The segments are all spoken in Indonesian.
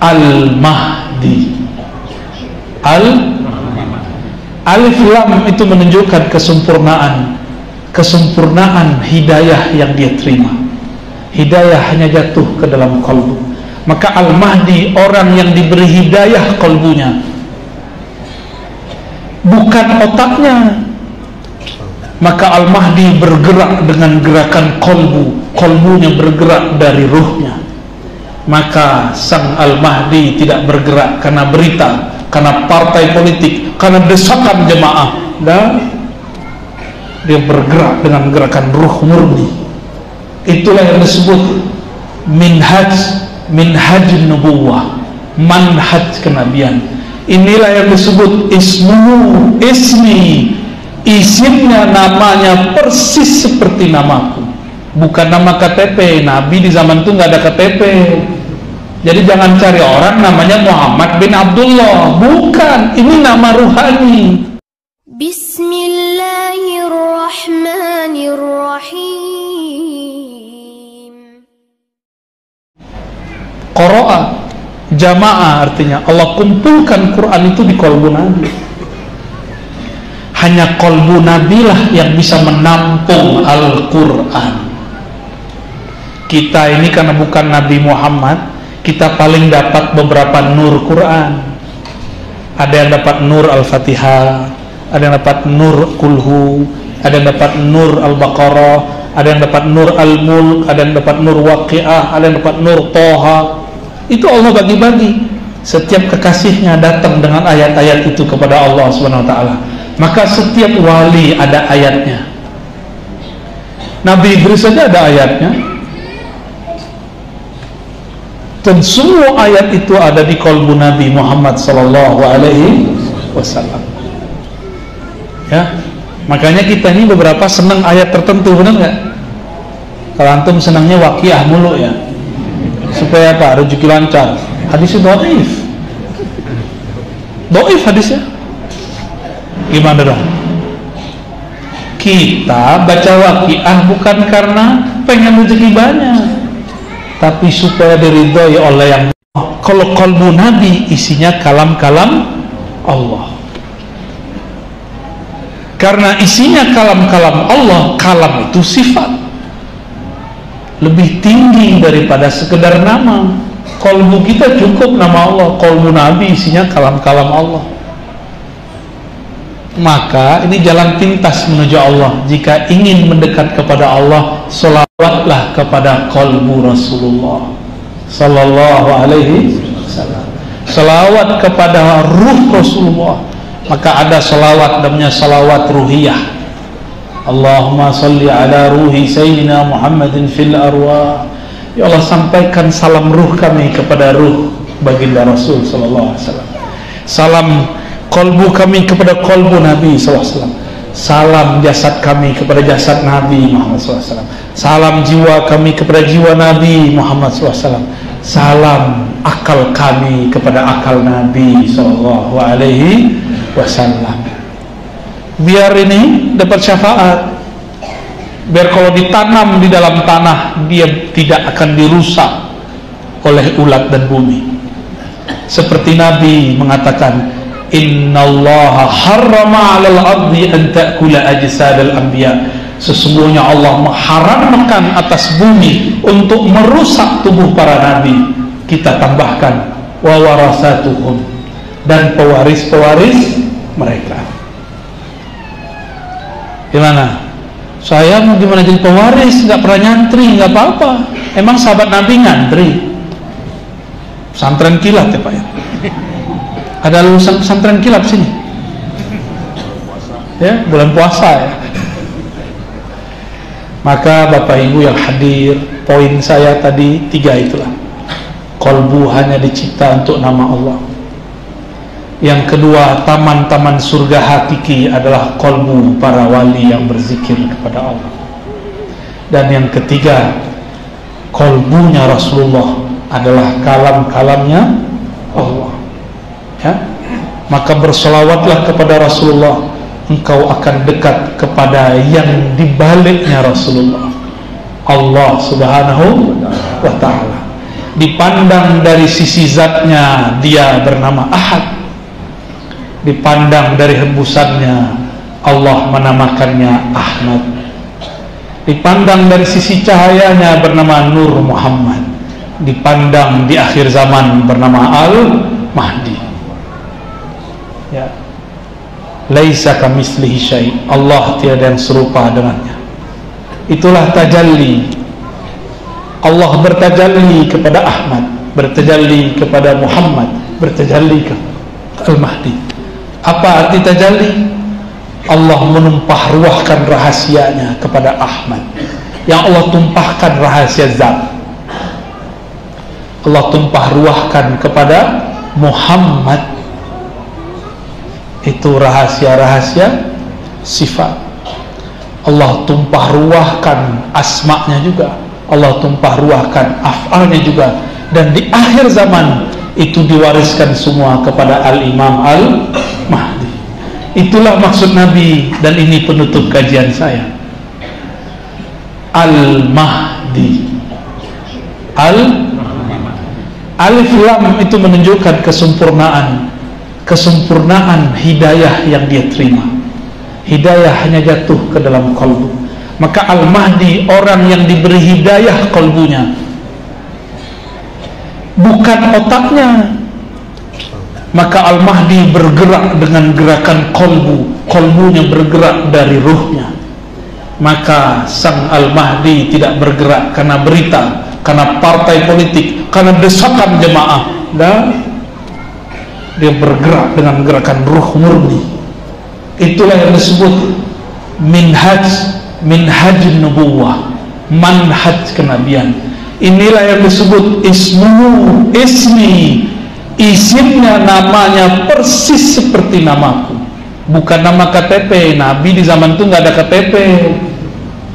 Al-Mahdi. Alif lam itu menunjukkan kesempurnaan hidayah yang dia terima. Hidayah hanya jatuh ke dalam kalbu. Maka Al-Mahdi orang yang diberi hidayah kalbunya, bukan otaknya. Maka Al-Mahdi bergerak dengan gerakan kalbunya bergerak dari ruhnya. Maka sang Al-Mahdi tidak bergerak karena berita, karena partai politik, karena desakan jemaah. Dan dia bergerak dengan gerakan ruh murni. Itulah yang disebut minhaj nubuwah, manhaj kenabian. Inilah yang disebut ismi, isimnya, namanya persis seperti namaku. Bukan nama KTP. Nabi di zaman itu nggak ada KTP. Jadi jangan cari orang namanya Muhammad bin Abdullah. Bukan, ini nama ruhani. Bismillahirrahmanirrahim. Qara'a, jamaah, artinya Allah kumpulkan Quran itu di qalbu Nabi. Hanya qalbu Nabi lah yang bisa menampung Al-Quran. Kita ini karena bukan Nabi Muhammad, kita paling dapat beberapa nur Quran. Ada yang dapat nur Al-Fatihah, ada yang dapat nur Kulhu, ada yang dapat nur Al-Baqarah, ada yang dapat nur Al-Mulk, ada yang dapat nur Waqiah, ada yang dapat nur Toha. Itu Allah bagi-bagi. Setiap kekasihnya datang dengan ayat-ayat itu kepada Allah Subhanahu wa ta'ala. Maka setiap wali ada ayatnya. Nabi Idris saja ada ayatnya. Dan semua ayat itu ada di qalbu Nabi Muhammad sallallahu alaihi wasallam. Ya, makanya kita ini beberapa senang ayat tertentu, benar nggak? Kalau antum senangnya Waqiah mulu ya, supaya apa? Rezeki lancar. Hadisnya dhaif hadisnya. Gimana dong? Kita baca Waqiah bukan karena pengen rezeki banyak, tapi supaya diridhoi oleh yang. Kalau kalbu Nabi isinya kalam-kalam Allah. Karena isinya kalam-kalam Allah, kalam itu sifat lebih tinggi daripada sekedar nama. Kalbu kita cukup nama Allah, kalbu Nabi isinya kalam-kalam Allah. Maka ini jalan pintas menuju Allah. Jika ingin mendekat kepada Allah, selawatlah kepada qalbu Rasulullah sallallahu alaihi wasallam. Selawat kepada ruh Rasulullah. Maka ada selawat namanya selawat ruhiyah. Allahumma salli ala ruhi sayyidina Muhammadin fil arwah. Ya Allah, sampaikan salam ruh kami kepada ruh baginda Rasul sallallahu alaihi wasallam. Salam qalbu kami kepada qalbu Nabi SAW. Salam jasad kami kepada jasad Nabi Muhammad SAW. Salam jiwa kami kepada jiwa Nabi Muhammad SAW. Salam akal kami kepada akal Nabi Sallallahu Alaihi Wasallam. Biar ini dapat syafaat. Biar kalau ditanam di dalam tanah, dia tidak akan dirusak oleh ulat dan bumi. Seperti Nabi mengatakan, Innallaha harrama 'alal ardi an ta'kula ajsadal anbiya. Sesungguhnya Allah mengharamkan atas bumi untuk merusak tubuh para nabi. Kita tambahkan wa warasatuhum, dan pewaris-pewaris mereka. Gimana? Saya mau gimana jadi pewaris? Nggak pernah nyantri, nggak apa-apa. Emang sahabat Nabi ngantri? Pesantren kilat ya Pak ya? Ada lulusan pesantren kilat sini? Ya, bulan puasa ya. Maka Bapak Ibu yang hadir, poin saya tadi 3 itulah. Qalbu hanya dicipta untuk nama Allah. Yang kedua, taman-taman surga hakiki adalah qalbu para wali yang berzikir kepada Allah. Dan yang ketiga, qalbunya Rasulullah adalah kalam-kalamnya Allah. Ya? Maka berselawatlah kepada Rasulullah, engkau akan dekat kepada yang dibaliknya Rasulullah, Allah Subhanahu wa ta'ala. Dipandang dari sisi zatnya, dia bernama Ahad. Dipandang dari hembusannya, Allah menamakannya Ahmad. Dipandang dari sisi cahayanya, bernama Nur Muhammad. Dipandang di akhir zaman, bernama Al-Mahdi. Ya. Laisa kamitslihi syai'. Allah tiada yang serupa dengannya. Itulah tajalli. Allah bertajalli kepada Ahmad, bertajalli kepada Muhammad, bertajalli ke Al-Mahdi. Apa arti tajalli? Allah menumpah ruahkan rahasianya kepada Ahmad. Yang Allah tumpahkan rahasia zat, Allah tumpah ruahkan kepada Muhammad. Itu rahasia-rahasia sifat. Allah tumpah ruahkan asma'nya juga, Allah tumpah ruahkan af'alnya juga. Dan di akhir zaman itu diwariskan semua kepada Al-Imam Al-Mahdi. Itulah maksud Nabi, dan ini penutup kajian saya. Al-Mahdi. Alif Lam itu menunjukkan kesempurnaan hidayah yang dia terima. Hidayah hanya jatuh ke dalam kalbu. Maka Al-Mahdi orang yang diberi hidayah kalbunya, bukan otaknya. Maka Al-Mahdi bergerak dengan gerakan kalbu, kalbunya bergerak dari ruhnya. Maka sang Al-Mahdi tidak bergerak karena berita, karena partai politik, karena desakan jemaah. Dan dia bergerak dengan gerakan ruh murni. Itulah yang disebut minhaj nubuwah, manhaj kenabian. Inilah yang disebut ismi, isimnya, namanya persis seperti namaku, bukan nama KTP. Nabi di zaman itu nggak ada KTP.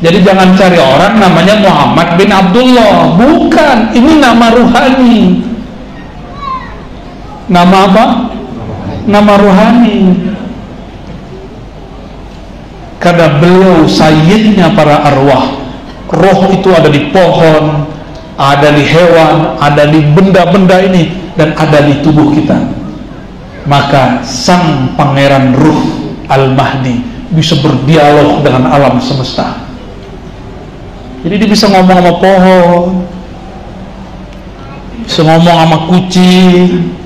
Jadi jangan cari orang namanya Muhammad bin Abdullah, bukan. Ini nama ruhani. Nama apa? Nama ruhani. Karena beliau sayyidnya para arwah. Roh itu ada di pohon, ada di hewan, ada di benda-benda ini, dan ada di tubuh kita. Maka sang pangeran ruh Al-Mahdi bisa berdialog dengan alam semesta. Jadi dia bisa ngomong sama pohon, bisa ngomong sama kucing.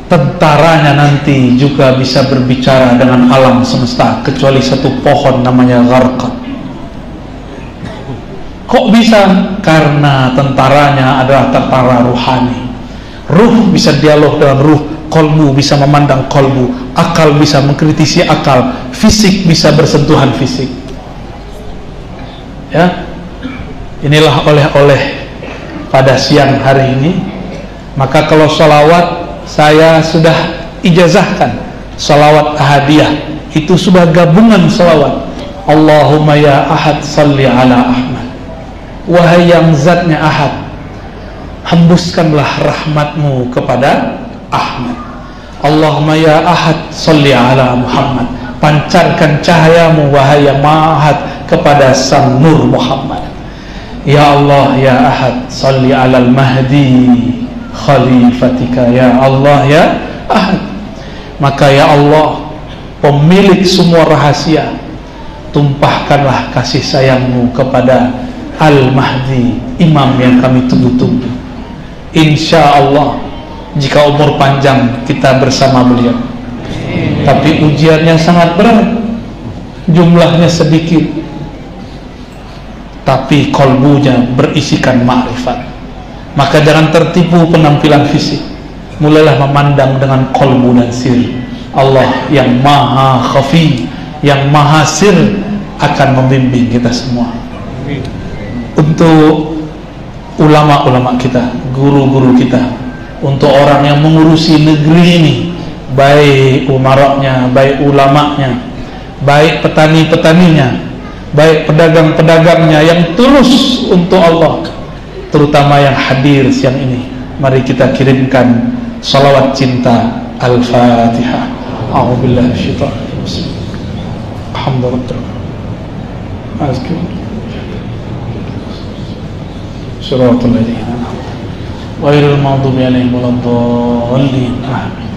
Tentaranya nanti juga bisa berbicara dengan alam semesta, kecuali satu pohon namanya Gharqad. Kok bisa? Karena tentaranya adalah tentara ruhani. Ruh bisa dialog dengan ruh, kolbu bisa memandang kolbu, akal bisa mengkritisi akal, fisik bisa bersentuhan fisik. Ya, inilah oleh-oleh pada siang hari ini. Maka kalau sholawat, saya sudah ijazahkan salawat ahadiyah, itu sudah gabungan salawat. Allahumma ya ahad salli ala Ahmad. Wahai yang zatnya ahad, hembuskanlah rahmatmu kepada Ahmad. Allahumma ya ahad salli ala Muhammad. Pancarkan cahayamu wahai yang ahad kepada sang Nur Muhammad. Ya Allah ya ahad salli ala al-Mahdi khalifatika. Ya Allah ya Ahad. Maka ya Allah, pemilik semua rahasia, tumpahkanlah kasih sayangmu kepada Al-Mahdi, imam yang kami tunggu-tunggu. Insya Allah jika umur panjang kita bersama beliau. Tapi ujiannya sangat berat, jumlahnya sedikit, tapi kolbunya berisikan ma'rifat. Maka jangan tertipu penampilan fisik, mulailah memandang dengan qalbu dan sir. Allah yang maha khafi, yang maha sir akan membimbing kita semua. Untuk ulama-ulama kita, guru-guru kita, untuk orang yang mengurusi negeri ini, baik umaranya, baik ulamanya, baik petani-petaninya, baik pedagang-pedagangnya yang tulus untuk Allah, terutama yang hadir siang ini, mari kita kirimkan salawat cinta. Al-Fatihah. A'udzubillahi minasyaitonir rajim. Alhamdulillah. Azkir. Shiratal ladzina ghairil maghdubi alaihim waladdallin. Amin.